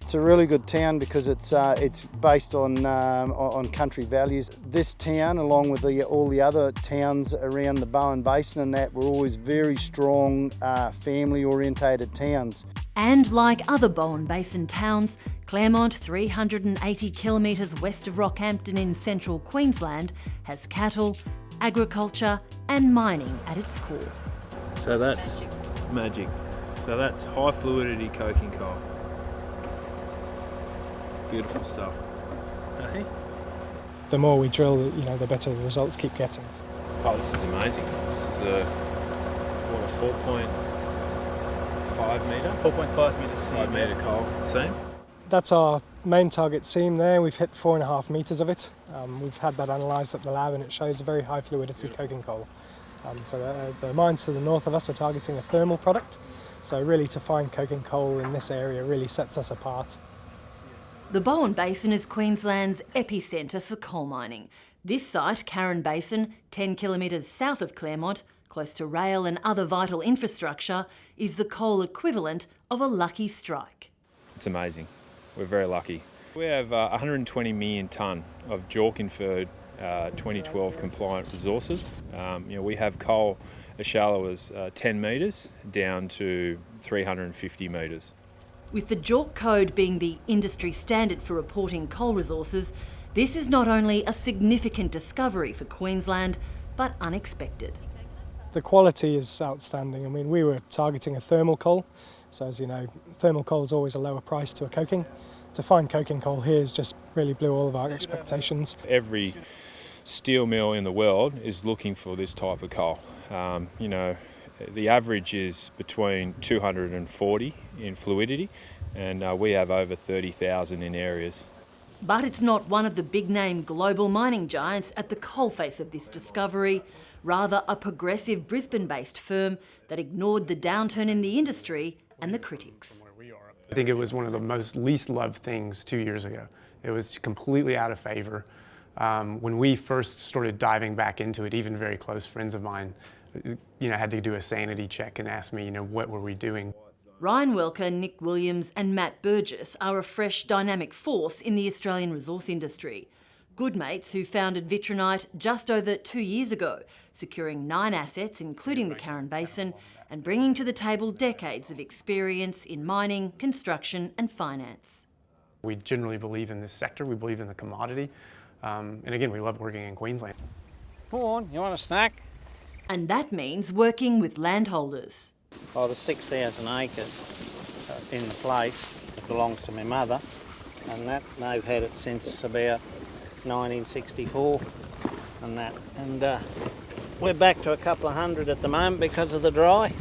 It's a really good town because it's based on country values. This town, along with all the other towns around the Bowen Basin and that, were always very strong, family-orientated towns. And like other Bowen Basin towns, Clermont, 380 kilometres west of Rockhampton in central Queensland, has cattle, agriculture and mining at its core. So that's magic. So that's high fluidity coking coal. Beautiful stuff. Hey? The more we drill, the better the results keep getting. Oh, this is amazing. This is a 4.5 metre? 4.5 metre seam. 5 metre coal seam. That's our main target seam there. We've hit 4.5 metres of it. We've had that analysed at the lab and it shows a very high fluidity coking coal. So the mines to the north of us are targeting a thermal product. So really to find coking coal in this area really sets us apart. The Bowen Basin is Queensland's epicentre for coal mining. This site, Carron Basin, 10 kilometres south of Clermont, close to rail and other vital infrastructure, is the coal equivalent of a lucky strike. It's amazing. We're very lucky. We have 120 million tonne of JORC inferred 2012 compliant resources. We have coal as shallow as 10 metres down to 350 metres. With the JORC code being the industry standard for reporting coal resources, this is not only a significant discovery for Queensland, but unexpected. The quality is outstanding. I mean, we were targeting a thermal coal, so as you know, thermal coal is always a lower price to a coking. To find coking coal here has just really blew all of our expectations. Every steel mill in the world is looking for this type of coal. The average is between 240 in fluidity, and we have over 30,000 in areas. But it's not one of the big-name global mining giants at the coalface of this discovery, rather a progressive Brisbane-based firm that ignored the downturn in the industry and the critics. I think it was one of the most least loved things 2 years ago. It was completely out of favour. When we first started diving back into it, even very close friends of mine, had to do a sanity check and ask me, what were we doing? Ryan Welker, Nick Williams and Matt Burgess are a fresh, dynamic force in the Australian resource industry. Good mates who founded Vitrinite just over 2 years ago, securing 9 assets, including the Carron Basin, and bringing to the table decades of experience in mining, construction and finance. We generally believe in this sector, we believe in the commodity, and again, we love working in Queensland. Come on, you want a snack? And that means working with landholders. Oh, there's 6,000 acres in the place. It belongs to my mother, and that they've had it since about 1964 and that. And we're back to a couple of hundred at the moment because of the dry.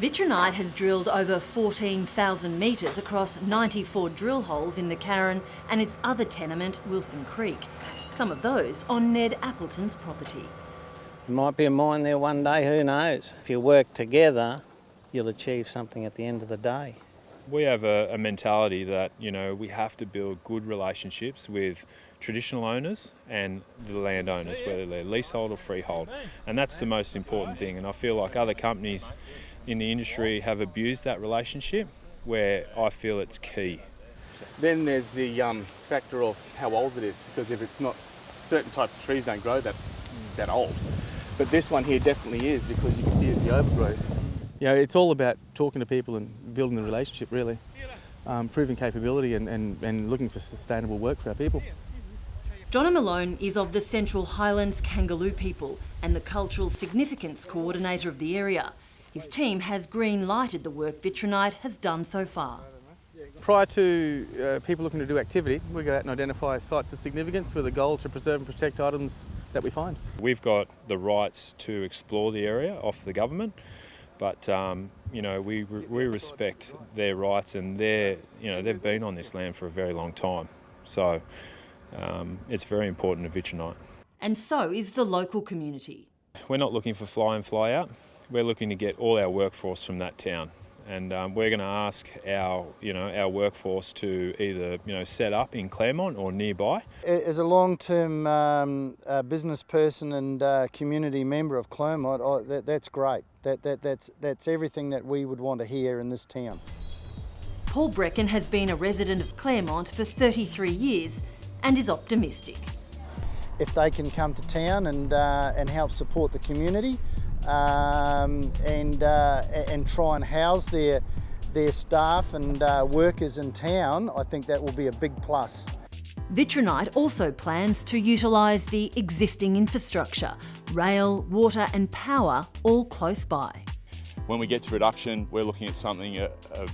Vitrinite has drilled over 14,000 metres across 94 drill holes in the Carron and its other tenement, Wilson Creek. Some of those on Ned Appleton's property. There might be a mine there one day, who knows? If you work together, you'll achieve something at the end of the day. We have a mentality that, we have to build good relationships with traditional owners and the landowners, whether they're leasehold or freehold. And that's the most important thing. And I feel like other companies in the industry have abused that relationship, where I feel it's key. Then there's the factor of how old it is, because if it's not, certain types of trees don't grow that old. But this one here definitely is, because you can see the overgrowth. It's all about talking to people and building the relationship, really. Proving capability and looking for sustainable work for our people. Jonno Malone is of the Central Highlands Kangaloo people and the Cultural Significance Coordinator of the area. His team has green-lighted the work Vitrinite has done so far. Prior to people looking to do activity, we go out and identify sites of significance with a goal to preserve and protect items that we find. We've got the rights to explore the area off the government, but we respect their rights, and they've been on this land for a very long time. So it's very important to Vitrinite. And so is the local community. We're not looking for fly in, fly out. We're looking to get all our workforce from that town. And we're going to ask our workforce to either, set up in Clermont or nearby. As a long-term business person and community member of Clermont, that's great. That's everything that we would want to hear in this town. Paul Breckon has been a resident of Clermont for 33 years and is optimistic. If they can come to town and help support the community and try and house their staff and workers in town, I think that will be a big plus. Vitrinite also plans to utilise the existing infrastructure, rail, water and power, all close by. When we get to production, we're looking at something of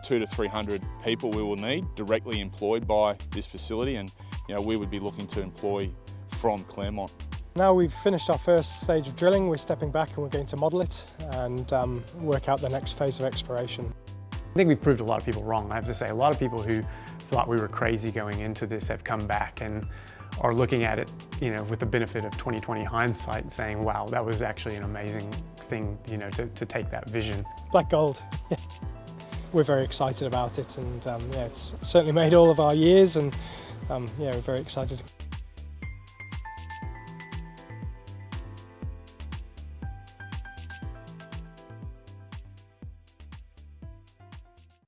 200 to 300 people we will need directly employed by this facility, and we would be looking to employ from Clermont. Now we've finished our first stage of drilling, we're stepping back and we're going to model it and work out the next phase of exploration. I think we've proved a lot of people wrong. I have to say, a lot of people who thought we were crazy going into this have come back and are looking at it, with the benefit of 20/20 hindsight and saying, wow, that was actually an amazing thing, to take that vision. Black gold. We're very excited about it, and it's certainly made all of our years, and we're very excited.